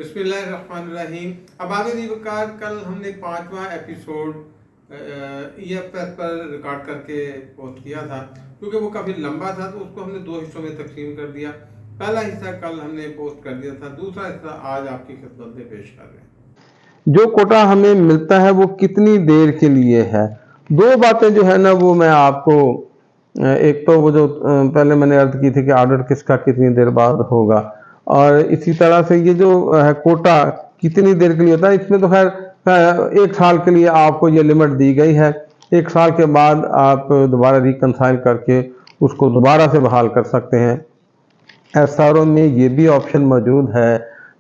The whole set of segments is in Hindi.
बिस्मिल्लाहिर्रहमानिर्रहीम। अबादी वकार कल हमने 5वां एपिसोड EFS पर रिकॉर्ड करके पोस्ट किया था। क्योंकि वो काफ़ी लंबा था तो उसको हमने 2 हिस्सों में तकसीम कर दिया। पहला हिस्सा कल हमने पोस्ट कर दिया था, दूसरा हिस्सा आज आपकी खिदमत में पेश कर रहे हैं। जो कोटा हमें मिलता है वो कितनी देर के लिए है। दो बातें जो है ना वो मैं आपको एक तो वो जो पहले मैंने अर्ज की थी कि ऑर्डर किसका कितनी देर बाद होगा, और इसी तरह से ये जो है कोटा कितनी देर के लिए होता है, इसमें तो खैर 1 साल के लिए आपको ये लिमिट दी गई है। 1 साल के बाद आप दोबारा रिकंसाइल करके उसको दोबारा से बहाल कर सकते हैं। SRO में ये भी ऑप्शन मौजूद है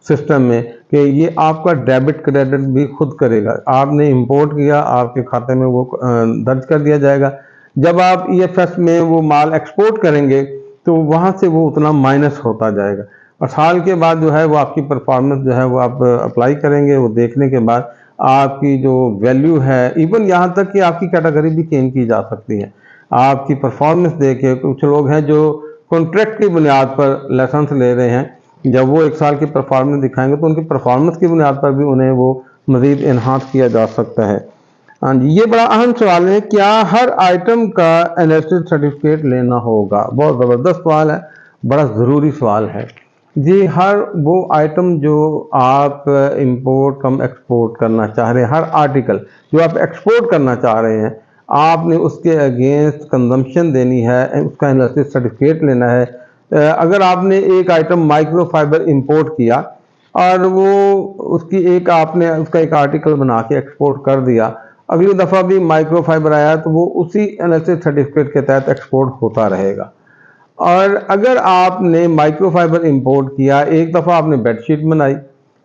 सिस्टम में कि ये आपका डेबिट क्रेडिट भी खुद करेगा। आपने इंपोर्ट किया, आपके खाते में वो दर्ज कर दिया जाएगा। जब आप EFS में वो माल एक्सपोर्ट करेंगे तो वहाँ से वो उतना माइनस होता जाएगा, और साल के बाद जो है वो आपकी परफॉर्मेंस जो है वो आप अप्लाई करेंगे। वो देखने के बाद आपकी जो वैल्यू है, इवन यहाँ तक कि आपकी कैटेगरी भी चेंज की जा सकती है। आपकी परफॉर्मेंस देख के कुछ लोग हैं जो कॉन्ट्रैक्ट की बुनियाद पर लाइसेंस ले रहे हैं, जब वो 1 साल की परफॉर्मेंस दिखाएंगे तो उनकी परफॉर्मेंस की बुनियाद पर भी उन्हें वो मजीद इन्हांस किया जा सकता है। हाँ जी, ये बड़ा अहम सवाल है, क्या हर आइटम का एनालिसिस सर्टिफिकेट लेना होगा। बहुत ज़बरदस्त सवाल है, बड़ा ज़रूरी सवाल है जी। हर वो आइटम जो आप इंपोर्ट कम एक्सपोर्ट करना चाह रहे हैं, हर आर्टिकल जो आप एक्सपोर्ट करना चाह रहे हैं, आपने उसके अगेंस्ट कंजम्पशन देनी है, उसका एनालिसिस सर्टिफिकेट लेना है। अगर आपने एक आइटम माइक्रो फाइबर इंपोर्ट किया और वो उसकी एक आपने उसका एक आर्टिकल बना के एक्सपोर्ट कर दिया, अगली दफ़ा भी माइक्रो फाइबर आया तो वो उसी एनालिसिस सर्टिफिकेट के तहत एक्सपोर्ट होता रहेगा। और अगर आपने माइक्रो फाइबर इंपोर्ट किया, एक दफ़ा आपने बेडशीट बनाई,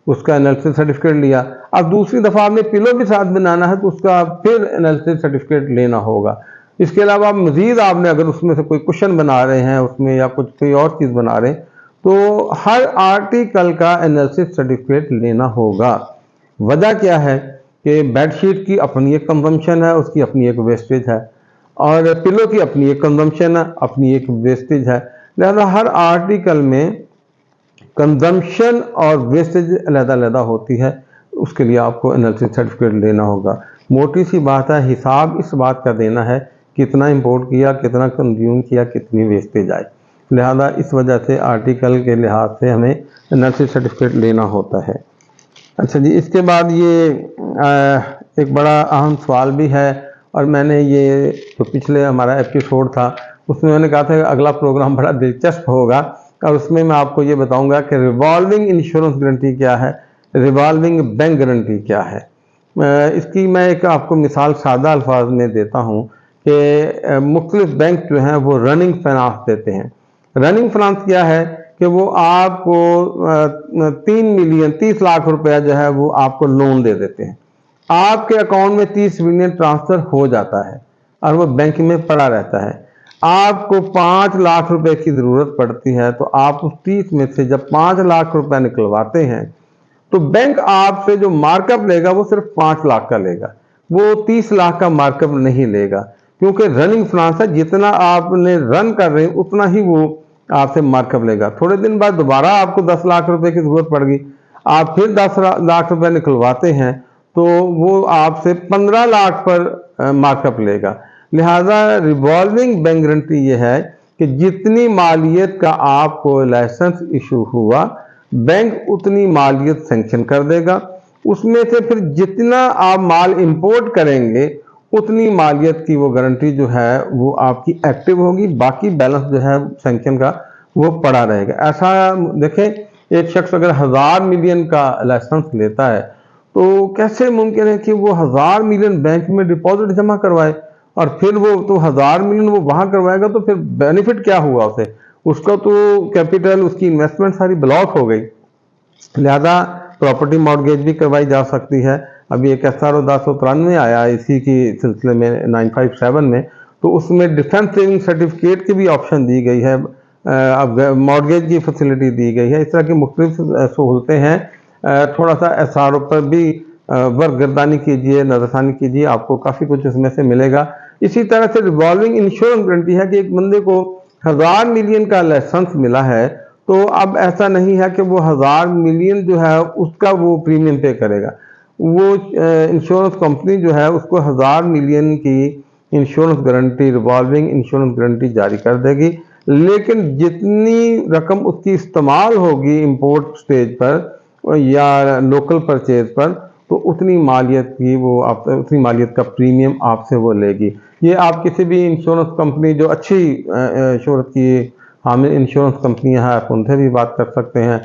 उसका एनालिसिस सर्टिफिकेट लिया, अब दूसरी दफ़ा आपने पिलो भी साथ बनाना है तो उसका फिर एनालिसिस सर्टिफिकेट लेना होगा। इसके अलावा मज़ीद आपने अगर उसमें से कोई कुशन बना रहे हैं उसमें, या कुछ कोई और चीज़ बना रहे हैं, तो हर आर्टिकल का एनालिसिस सर्टिफिकेट लेना होगा। वजह क्या है कि बेडशीट की अपनी एक कंजम्पशन है, उसकी अपनी एक वेस्टेज है, और पिलो की अपनी एक कंजम्पशन है, अपनी एक वेस्टेज है। लिहाजा हर आर्टिकल में कंजम्पशन और वेस्टेज अलग-अलग होती है, उसके लिए आपको एनालिसिस सर्टिफिकेट लेना होगा। मोटी सी बात है, हिसाब इस बात का देना है कितना इंपोर्ट किया, कितना कंज्यूम किया, कितनी वेस्टेज आई। लिहाजा इस वजह से आर्टिकल के लिहाज से हमें एनालिसिस सर्टिफिकेट लेना होता है। अच्छा जी, इसके बाद ये एक बड़ा अहम सवाल भी है, और मैंने ये जो पिछले हमारा एपिसोड था उसमें मैंने कहा था कि अगला प्रोग्राम बड़ा दिलचस्प होगा, और उसमें मैं आपको ये बताऊंगा कि रिवॉल्विंग इंश्योरेंस गारंटी क्या है, रिवॉल्विंग बैंक गारंटी क्या है। इसकी मैं एक आपको मिसाल सादा अल्फाज में देता हूँ कि मुख्तलिफ बैंक जो हैं वो रनिंग फाइनेंस देते हैं। रनिंग फाइनेंस क्या है कि वो आपको 30 लाख रुपया जो है वो आपको लोन दे देते हैं। आपके अकाउंट में 30 मिलियन ट्रांसफर हो जाता है और वो बैंक में पड़ा रहता है। आपको 5 लाख रुपए की ज़रूरत पड़ती है, तो आप उस 30 में से जब 5 लाख रुपए निकलवाते हैं तो बैंक आपसे जो मार्कअप लेगा वो सिर्फ 5 लाख का लेगा, वो 30 लाख का मार्कअप नहीं लेगा, क्योंकि रनिंग फाइनेंस है, जितना आपने रन कर रहे हैं उतना ही वो आपसे मार्कअप लेगा। थोड़े दिन बाद दोबारा आपको 10 लाख रुपए की ज़रूरत पड़ गई, आप फिर 10 लाख रुपए निकलवाते हैं तो वो आपसे 15 लाख पर मार्कअप लेगा। लिहाजा रिवॉल्विंग बैंक गारंटी ये है कि जितनी मालियत का आपको लाइसेंस इशू हुआ, बैंक उतनी मालियत सेंक्शन कर देगा। उसमें से फिर जितना आप माल इंपोर्ट करेंगे उतनी मालियत की वो गारंटी जो है वो आपकी एक्टिव होगी, बाकी बैलेंस जो है सेंक्शन का वो पड़ा रहेगा। ऐसा देखें, एक शख्स अगर 1000 मिलियन का लाइसेंस लेता है तो कैसे मुमकिन है कि वो 1000 मिलियन बैंक में डिपॉजिट जमा करवाए, और फिर वो तो 1000 मिलियन वो वहां करवाएगा तो फिर बेनिफिट क्या हुआ उसे, उसका तो कैपिटल, उसकी इन्वेस्टमेंट सारी ब्लॉक हो गई। लिहाजा प्रॉपर्टी मॉर्गेज भी करवाई जा सकती है। अभी एक SRO 1093 आया इसी की सिलसिले में 957 में, तो उसमें डिफेंस सेविंग सर्टिफिकेट की भी ऑप्शन दी गई है, अब मॉर्गेज की फैसिलिटी दी गई है। इस तरह की मुख्तलिफ सहूलतें हैं। थोड़ा सा SRO पर भी वर्कगर्दानी कीजिए, नजरसानी कीजिए, आपको काफ़ी कुछ उसमें से मिलेगा। इसी तरह से रिवॉल्विंग इंश्योरेंस गारंटी है कि एक बंदे को 1000 मिलियन का लाइसेंस मिला है तो अब ऐसा नहीं है कि वो 1000 मिलियन जो है उसका वो प्रीमियम पे करेगा। वो इंश्योरेंस कंपनी जो है उसको 1000 मिलियन की insurance guarantee, revolving insurance guarantee जारी कर देगी, लेकिन जितनी रकम उसकी इस्तेमाल होगी इंपोर्ट स्टेज पर या लोकल परचेज पर, तो उतनी मालियत की वो आप उतनी मालियत का प्रीमियम आपसे वो लेगी। ये आप किसी भी इंश्योरेंस कंपनी जो अच्छी शोहरत की हामिल इंश्योरेंस कंपनियां हैं, आप उनसे भी बात कर सकते हैं।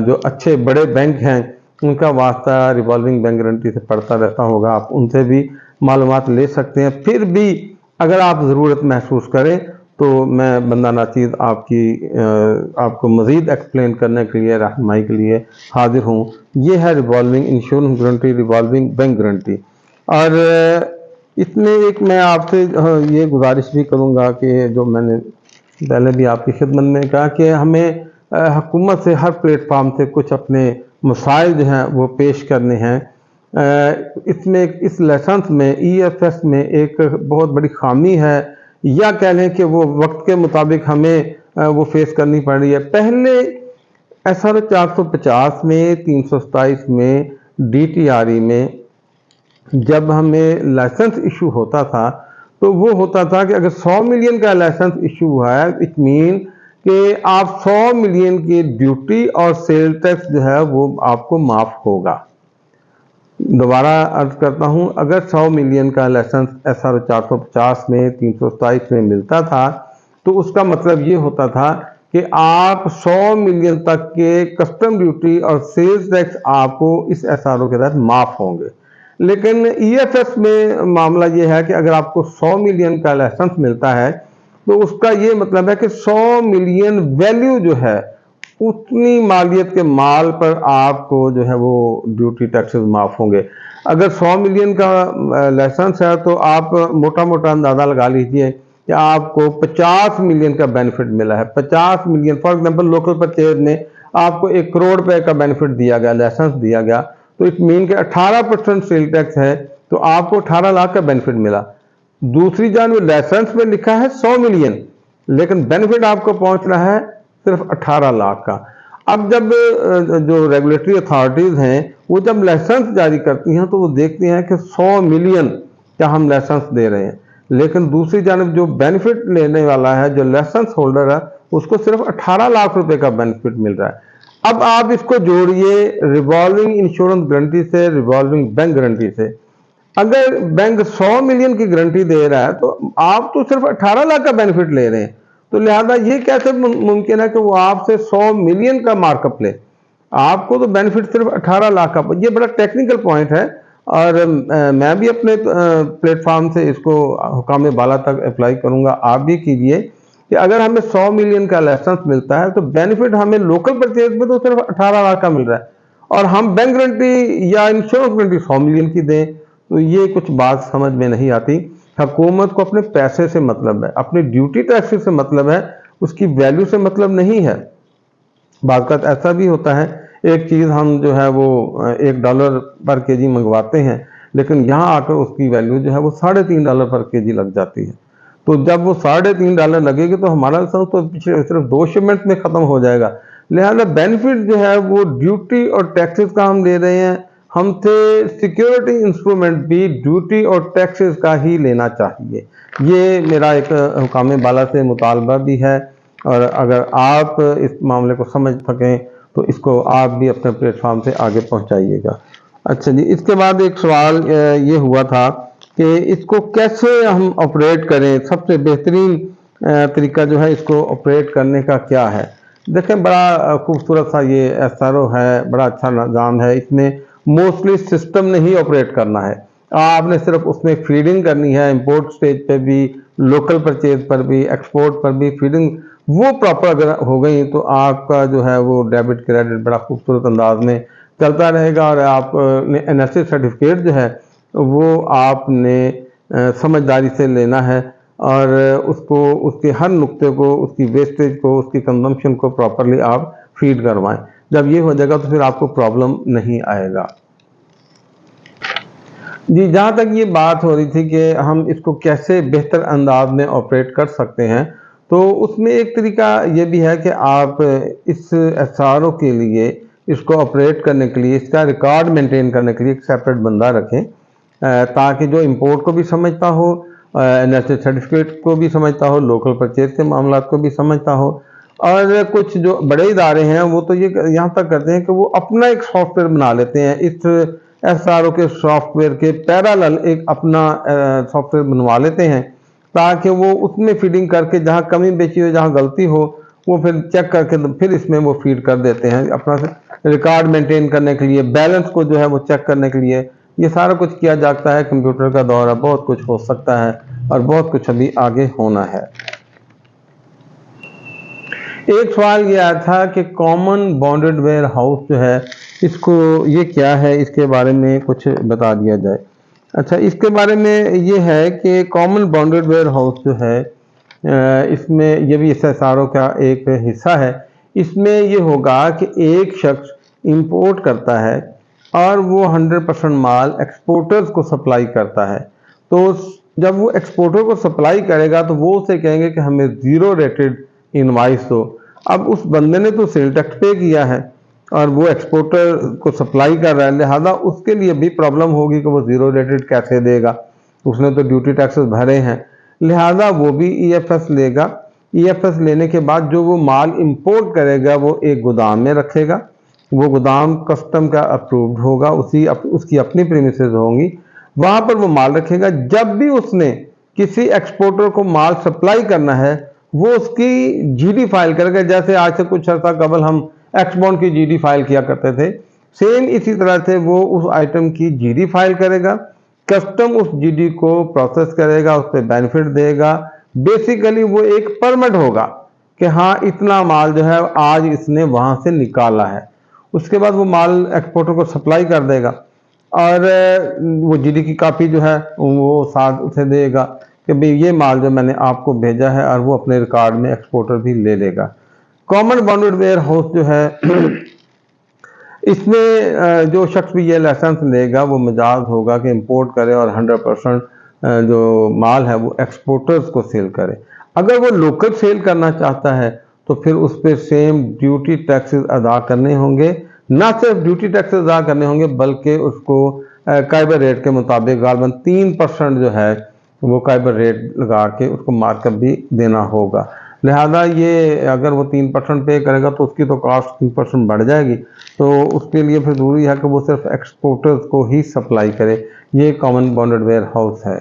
जो अच्छे बड़े बैंक हैं उनका वास्ता रिवॉल्विंग बैंक गारंटी से पड़ता रहता होगा, आप उनसे भी मालूमात ले सकते हैं। फिर भी अगर आप ज़रूरत महसूस करें तो मैं बंदा नाचीज़ आपको मज़ीद एक्सप्लेन करने के लिए, रहनुमाई के लिए हाजिर हूँ। ये है revolving insurance guarantee, revolving bank guarantee. और इसमें एक मैं आपसे ये गुजारिश भी करूँगा कि जो मैंने पहले भी आपकी खिदमत में कहा कि हमें हुकूमत से हर प्लेटफार्म से कुछ अपने मसाइल जो हैं वो पेश करने हैं। इसमें इस लाइसेंस में EFS में एक बहुत बड़ी खामी है, या कह लें कि वो वक्त के मुताबिक हमें वो फेस करनी पड़ रही है। पहले SR 450 में, 327 में, DTRE में जब हमें लाइसेंस इशू होता था तो वो होता था कि अगर 100 मिलियन का लाइसेंस इशू हुआ है, इट मीन कि आप 100 मिलियन की ड्यूटी और सेल टैक्स जो है वो आपको माफ़ होगा। दोबारा अर्ज करता हूं, अगर 100 मिलियन का लाइसेंस SR 450 में, 327 में मिलता था तो उसका मतलब ये होता था कि आप 100 मिलियन तक के कस्टम ड्यूटी और सेल्स टैक्स आपको इस SRO के तहत माफ़ होंगे। लेकिन EFS में मामला ये है कि अगर आपको 100 मिलियन का लाइसेंस मिलता है तो उसका ये मतलब है कि 100 मिलियन वैल्यू जो है उतनी मालियत के माल पर आपको जो है वो ड्यूटी टैक्सेस माफ़ होंगे। अगर 100 मिलियन का लाइसेंस है तो आप मोटा मोटा अंदाज़ा लगा लीजिए कि आपको 50 मिलियन का बेनिफिट मिला है। 50 million, for example local purchase में आपको 1 करोड़ रुपए का बेनिफिट दिया गया, लाइसेंस दिया गया, तो इट मीन के 18% सेल टैक्स है तो आपको 18 लाख का बेनिफिट मिला। दूसरी जानब लाइसेंस में लिखा है 100 मिलियन, लेकिन बेनिफिट आपको पहुंच रहा है सिर्फ 18 लाख का। अब जब जो रेगुलेटरी अथॉरिटीज़ हैं वो जब लाइसेंस जारी करती हैं तो वो देखती हैं कि 100 मिलियन का हम लाइसेंस दे रहे हैं, लेकिन दूसरी जानब जो बेनिफिट लेने वाला है, जो लाइसेंस होल्डर है, उसको सिर्फ 18 लाख रुपए का बेनिफिट मिल रहा है। अब आप इसको जोड़िए रिवॉल्विंग इंश्योरेंस गारंटी से, रिवॉल्विंग बैंक गारंटी से। अगर बैंक 100 मिलियन की गारंटी दे रहा है तो आप तो सिर्फ 18 लाख का बेनिफिट ले रहे हैं, तो लिहाजा ये कैसे मुमकिन है कि वो आपसे 100 मिलियन का मार्कअप ले? आपको तो बेनिफिट सिर्फ 18 लाख का। ये बड़ा टेक्निकल पॉइंट है और मैं भी अपने प्लेटफॉर्म से इसको हुकाम बाला तक अप्लाई करूंगा, आप भी कीजिए कि अगर हमें 100 मिलियन का लाइसेंस मिलता है तो बेनिफिट हमें लोकल परचेज में तो सिर्फ 18 लाख का मिल रहा है और हम बैंक गारंटी या इंश्योरेंस गारंटी 100 मिलियन की दें, तो ये कुछ बात समझ में नहीं आती। हुकूमत को अपने पैसे से मतलब है, अपनी ड्यूटी टैक्स से मतलब है, उसकी वैल्यू से मतलब नहीं है। बाक़त ऐसा भी होता है, एक चीज़ हम जो है वो $1 पर केजी मंगवाते हैं, लेकिन यहाँ आकर उसकी वैल्यू जो है वो $3.5 पर केजी लग जाती है। तो जब वो $3.5 लगेगी तो हमारा लाइसेंस तो पिछले सिर्फ 2 शिपमेंट में ख़त्म हो जाएगा। लिहाजा बेनिफिट जो है वो ड्यूटी और टैक्सेस का हम ले रहे हैं, हमसे सिक्योरिटी इंस्ट्रूमेंट भी ड्यूटी और टैक्सेस का ही लेना चाहिए। ये मेरा एक हुकाम बाला से मुतालबा भी है, और अगर आप इस मामले को समझ सकें तो इसको आप भी अपने प्लेटफॉर्म से आगे पहुंचाइएगा। अच्छा जी, इसके बाद एक सवाल ये हुआ था कि इसको कैसे हम ऑपरेट करें, सबसे बेहतरीन तरीका जो है इसको ऑपरेट करने का क्या है। देखें, बड़ा खूबसूरत सा ये SRO है, बड़ा अच्छा निज़ाम है। इसमें मोस्टली सिस्टम नहीं ऑपरेट करना है, आपने सिर्फ उसमें फीडिंग करनी है, इंपोर्ट स्टेज पे भी, लोकल परचेज पर भी, एक्सपोर्ट पर भी फीडिंग वो प्रॉपर अगर हो गई तो आपका जो है वो डेबिट क्रेडिट बड़ा खूबसूरत अंदाज में चलता रहेगा। और आप NSE सर्टिफिकेट जो है वो आपने समझदारी से लेना है और उसको, उसके हर नुक्ते को, उसकी वेस्टेज को, उसकी कंजम्पशन को प्रॉपरली आप फीड करवाएं। जब ये हो जाएगा तो फिर आपको प्रॉब्लम नहीं आएगा। जी, जहाँ तक ये बात हो रही थी कि हम इसको कैसे बेहतर अंदाज में ऑपरेट कर सकते हैं, तो उसमें एक तरीका ये भी है कि आप इस एसआरओ के लिए, इसको ऑपरेट करने के लिए, इसका रिकॉर्ड मेंटेन करने के लिए एक सेपरेट बंदा रखें, ताकि जो इंपोर्ट को भी समझता हो, नेशनल सर्टिफिकेट को भी समझता हो, लोकल परचेज के मामला को भी समझता हो। और कुछ जो बड़े इदारे हैं वो तो ये यहाँ तक करते हैं कि वो अपना एक सॉफ्टवेयर बना लेते हैं, इस एसआरओ के सॉफ्टवेयर के पैरेलल एक अपना सॉफ्टवेयर बनवा लेते हैं, ताकि वो उसमें फीडिंग करके जहाँ कमी बेची हो, जहाँ गलती हो, वो फिर चेक करके फिर इसमें वो फीड कर देते हैं अपना रिकॉर्ड मेंटेन करने के लिए, बैलेंस को जो है वो चेक करने के लिए। ये सारा कुछ किया जाता है। कंप्यूटर का दौर है, बहुत कुछ हो सकता है और बहुत कुछ अभी आगे होना है। एक सवाल ये आया था कि कॉमन बॉन्डेड वेयर हाउस जो है, इसको ये क्या है, इसके बारे में कुछ बता दिया जाए। अच्छा, इसके बारे में ये है कि कॉमन बॉन्डेड वेयर हाउस जो है, इसमें ये भी एसआरओ का एक हिस्सा है। इसमें ये होगा कि एक शख्स इंपोर्ट करता है और वो 100% माल एक्सपोर्टर्स को सप्लाई करता है। तो जब वो एक्सपोर्टर को सप्लाई करेगा तो वो उसे कहेंगे कि हमें ज़ीरो रेटेड इनवाइस दो। अब उस बंदे ने तो सेल टैक्स पे किया है और वो एक्सपोर्टर को सप्लाई कर रहा है, लिहाजा उसके लिए भी प्रॉब्लम होगी कि वो ज़ीरो रेटेड कैसे देगा। उसने तो ड्यूटी टैक्सेस भरे हैं, लिहाजा वो भी ईएफएस लेगा। ईएफएस लेने के बाद जो वो माल इंपोर्ट करेगा वो एक गोदाम में रखेगा। वो गोदाम कस्टम का अप्रूव्ड होगा, उसकी अपनी प्रीमिसेस होंगी, वहाँ पर वो माल रखेगा। जब भी उसने किसी एक्सपोर्टर को माल सप्लाई करना है, वो उसकी जीडी फाइल करेगा। जैसे आज से कुछ अर्सा कबल हम एक्सबॉन्ड की जीडी फाइल किया करते थे, सेम इसी तरह से वो उस आइटम की जीडी फाइल करेगा। कस्टम उस जीडी को प्रोसेस करेगा, उस पर बेनिफिट देगा। बेसिकली वो एक परमिट होगा कि हाँ, इतना माल जो है आज इसने वहाँ से निकाला है। उसके बाद वो माल एक्सपोर्टर को सप्लाई कर देगा और वो जीडी की कॉपी जो है वो साथ उसे देगा कि भाई ये माल जो मैंने आपको भेजा है, और वो अपने रिकॉर्ड में एक्सपोर्टर भी ले लेगा। कॉमन बॉन्डेड वेयर हाउस जो है इसमें जो शख्स भी ये लाइसेंस लेगा वो मिजाज होगा कि इंपोर्ट करे और 100% जो माल है वो एक्सपोर्टर्स को सेल करे। अगर वो लोकल सेल करना चाहता है तो फिर उस पर सेम ड्यूटी टैक्सेस अदा करने होंगे। ना सिर्फ ड्यूटी टैक्सेस अदा करने होंगे बल्कि उसको काइबर रेट के मुताबिक गालबन 3% जो है वो काइबर रेट लगा के उसको मार्कअप भी देना होगा। लिहाजा ये अगर वो 3% पे करेगा तो उसकी तो कॉस्ट 3% बढ़ जाएगी। तो उसके लिए फिर ज़रूरी है कि वो सिर्फ एक्सपोर्टर्स को ही सप्लाई करे। ये कॉमन बॉन्डेड वेयर हाउस है।